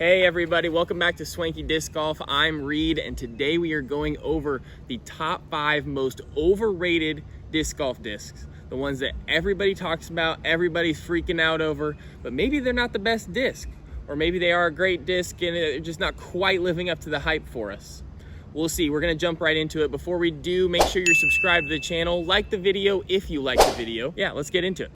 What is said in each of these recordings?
Hey everybody, welcome back to Swanky Disc Golf. I'm Reed, and today we are going over the top 5 most overrated disc golf discs. The ones that everybody talks about, everybody's freaking out over, but maybe they're not the best disc. Or maybe they are a great disc and they're just not quite living up to the hype for us. We'll see. We're gonna jump right into it. Before we do, make sure you're subscribed to the channel, like the video if you like the video. Yeah, let's get into it.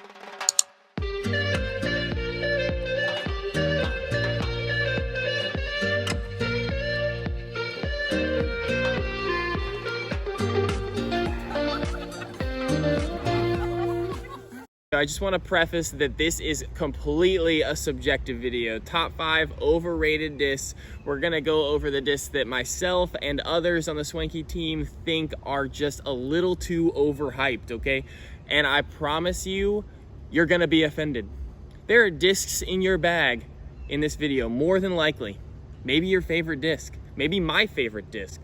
I just want to preface that this is completely a subjective video. Top 5 overrated discs. We're going to go over the discs that myself and others on the Swanky team think are just a little too overhyped, okay? And I promise you, you're going to be offended. There are discs in your bag in this video, more than likely. Maybe your favorite disc, maybe my favorite disc.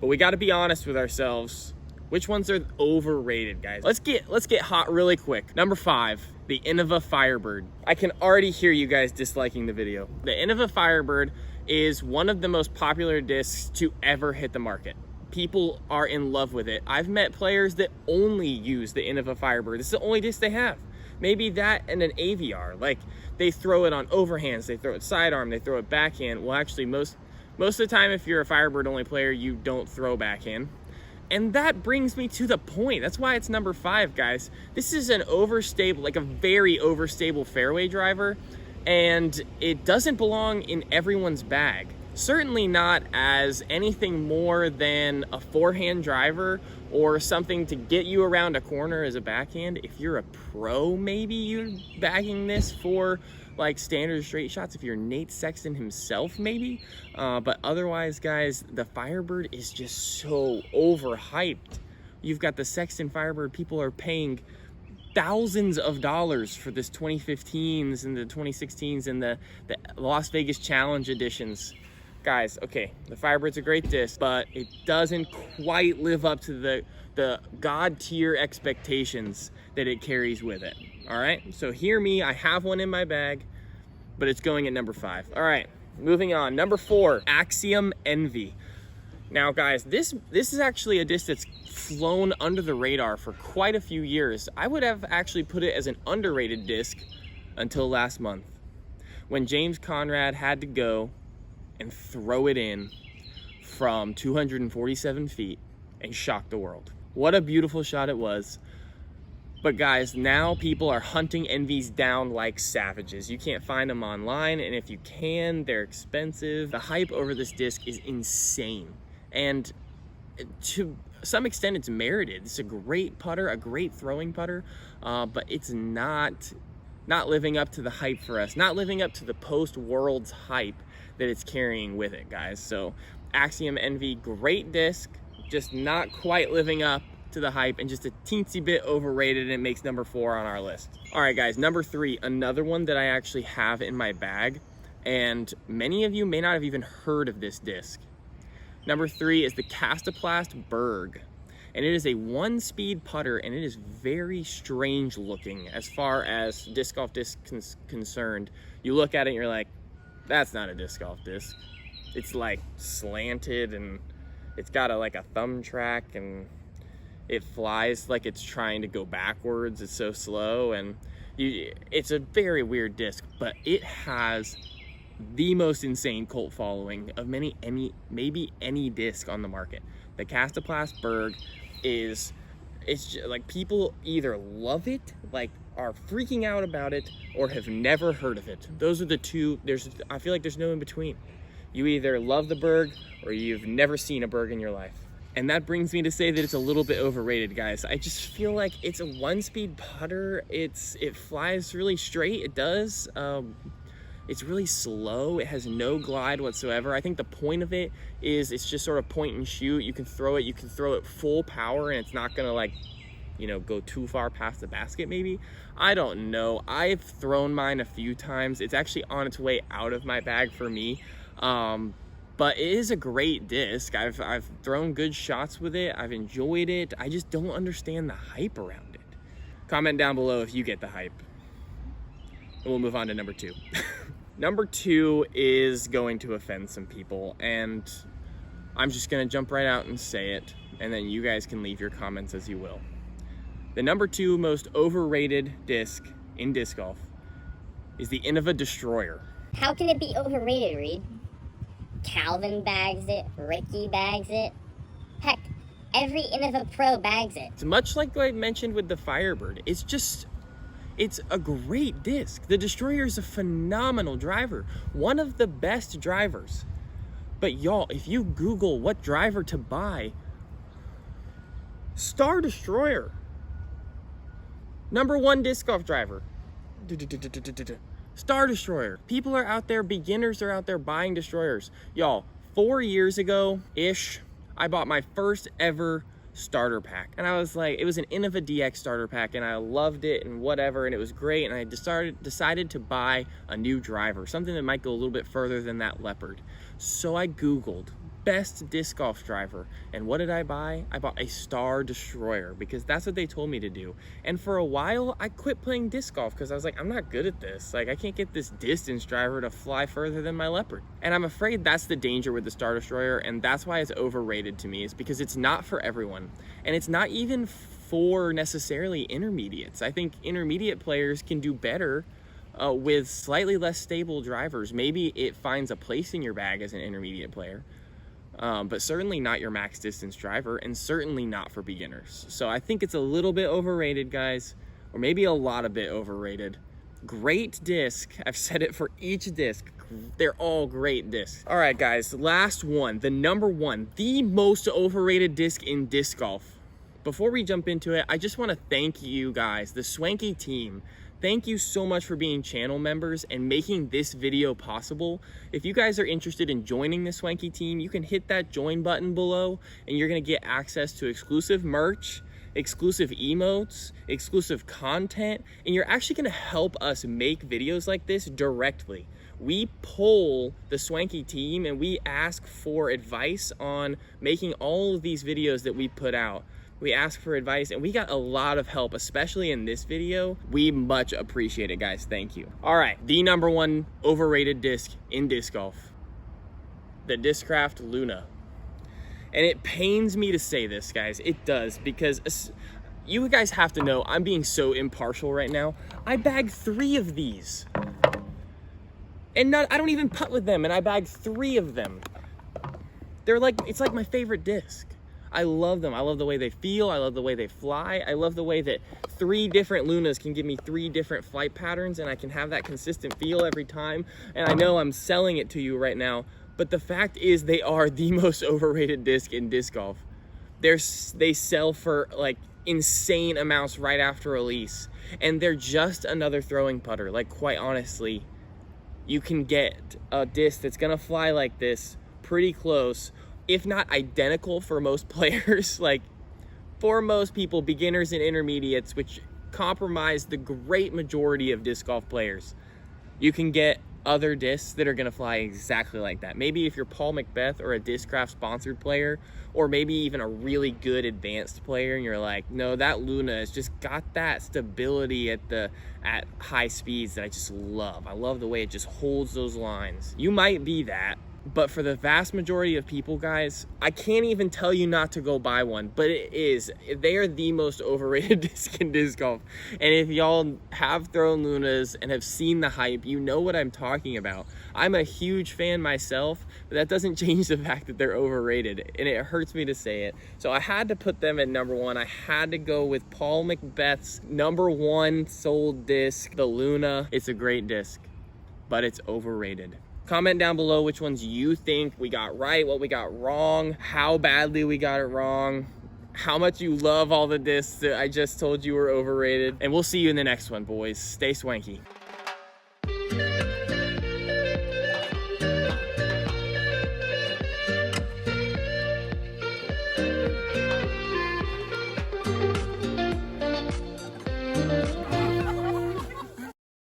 But we got to be honest with ourselves. Which ones are overrated, guys? Let's get hot really quick. Number 5, the Innova Firebird. I can already hear you guys disliking the video. The Innova Firebird is one of the most popular discs to ever hit the market. People are in love with it. I've met players that only use the Innova Firebird. It's the only disc they have. Maybe that and an AVR. Like, they throw it on overhands, they throw it sidearm, they throw it backhand. Well, actually, most of the time, if you're a Firebird only player, you don't throw backhand. And that brings me to the point. That's why it's number 5, guys. This is an overstable, like a very overstable fairway driver, and it doesn't belong in everyone's bag. Certainly not as anything more than a forehand driver or something to get you around a corner as a backhand. If you're a pro, maybe you're bagging this for like standard straight shots. If you're Nate Sexton himself, maybe. But otherwise, guys, the Firebird is just so overhyped. You've got the Sexton Firebird. People are paying thousands of dollars for this 2015s and the 2016s and the Las Vegas Challenge editions. Guys, okay, the Firebird's a great disc, but it doesn't quite live up to the God tier expectations that it carries with it. All right, so hear me, I have one in my bag, but it's going at number 5. All right, moving on. Number 4, Axiom Envy. Now, guys, this is actually a disc that's flown under the radar for quite a few years. I would have actually put it as an underrated disc until last month, when James Conrad had to go and throw it in from 247 feet and shock the world. What a beautiful shot it was. But guys, now people are hunting Envies down like savages. You can't find them online, and if you can, they're expensive. The hype over this disc is insane, and to some extent it's merited. It's a great putter, a great throwing putter, but it's not living up to the hype for us, not living up to the post-Worlds hype that it's carrying with it, guys. So Axiom Envy, great disc, just not quite living up to the hype and just a teensy bit overrated, and it makes number 4 on our list. All right, guys, number 3, another one that I actually have in my bag, and many of you may not have even heard of this disc. Number 3 is the Kastaplast Berg, and it is a 1-speed putter, and it is very strange looking as far as disc golf disc concerned. You look at it and you're like, that's not a disc golf disc. It's like slanted, and it's got like a thumb track, and it flies like it's trying to go backwards. It's so slow, and it's a very weird disc, but it has the most insane cult following of maybe any disc on the market. The Kastaplast Berg it's just, like, people either love it, like are freaking out about it, or have never heard of it. Those are the two. I feel like there's no in between. You either love the Berg or you've never seen a Berg in your life. And that brings me to say that it's a little bit overrated, guys. I just feel like it's a 1-speed putter. It flies really straight. It does. It's really slow. It has no glide whatsoever. I think the point of it is it's just sort of point and shoot. You can throw it full power, and it's not gonna, like, you know, go too far past the basket maybe. I don't know. I've thrown mine a few times. It's actually on its way out of my bag for me. But it is a great disc. I've thrown good shots with it. I've enjoyed it. I just don't understand the hype around it. Comment down below if you get the hype. And we'll move on to number 2. Number 2 is going to offend some people, and I'm just gonna jump right out and say it, and then you guys can leave your comments as you will. The number 2 most overrated disc in disc golf is the Innova Destroyer. How can it be overrated, Reed? Calvin bags it, Ricky bags it. Heck, every Innova Pro bags it. It's much like what I mentioned with the Firebird. It's a great disc. The Destroyer is a phenomenal driver, one of the best drivers. But y'all, if you Google what driver to buy, Star Destroyer, number 1 disc golf driver. Star Destroyer. People are out there, beginners are out there buying Destroyers. Y'all, 4 years ago-ish, I bought my first ever starter pack. And I was like, it was an Innova DX starter pack, and I loved it and whatever, and it was great. And I decided to buy a new driver, something that might go a little bit further than that Leopard. So I Googled best disc golf driver, and what did I buy? I bought a Star Destroyer because that's what they told me to do. And for a while I quit playing disc golf because I was like, I'm not good at this. Like, I can't get this distance driver to fly further than my Leopard. And I'm afraid that's the danger with the Star Destroyer, and that's why it's overrated to me, is because it's not for everyone, and it's not even for necessarily intermediates. I think intermediate players can do better with slightly less stable drivers. Maybe it finds a place in your bag as an intermediate player, but certainly not your max distance driver, and certainly not for beginners. So I think it's a little bit overrated, guys, or maybe a lot of bit overrated. Great disc. I've said it for each disc. They're all great discs. All right, guys, last one, the number 1, the most overrated disc in disc golf. Before we jump into it, I just want to thank you guys, the Swanky team. Thank you so much for being channel members and making this video possible. If you guys are interested in joining the Swanky team, you can hit that join button below, and you're gonna get access to exclusive merch, exclusive emotes, exclusive content, and you're actually gonna help us make videos like this directly. We poll the Swanky team and we ask for advice on making all of these videos that we put out. We ask for advice, and we got a lot of help, especially in this video. We much appreciate it, guys. Thank you. All right, the number 1 overrated disc in disc golf, the Discraft Luna. And it pains me to say this, guys. It does, because you guys have to know I'm being so impartial right now. I bagged 3 of these, and I don't even putt with them, and I bagged 3 of them. It's like my favorite disc. I love them. I love the way they feel. I love the way they fly. I love the way that 3 different Lunas can give me 3 different flight patterns, and I can have that consistent feel every time. And I know I'm selling it to you right now, but the fact is they are the most overrated disc in disc golf. They sell for like insane amounts right after release, and they're just another throwing putter. Like, quite honestly, you can get a disc that's gonna fly like this pretty close, if not identical for most players. Like, for most people, beginners and intermediates, which comprise the great majority of disc golf players, you can get other discs that are gonna fly exactly like that. Maybe if you're Paul Macbeth or a Discraft sponsored player, or maybe even a really good advanced player, and you're like, no, that Luna has just got that stability at high speeds that I just love. I love the way it just holds those lines. You might be that, but for the vast majority of people, guys, I can't even tell you not to go buy one, but they are the most overrated disc in disc golf. And if y'all have thrown Lunas and have seen the hype, you know what I'm talking about. I'm a huge fan myself, but that doesn't change the fact that they're overrated, and it hurts me to say it. So I had to put them at number 1. I had to go with Paul Macbeth's number 1 sold disc, the Luna. It's a great disc, but it's overrated. Comment down below which ones you think we got right, what we got wrong, how badly we got it wrong, how much you love all the discs that I just told you were overrated. And we'll see you in the next one, boys. Stay swanky.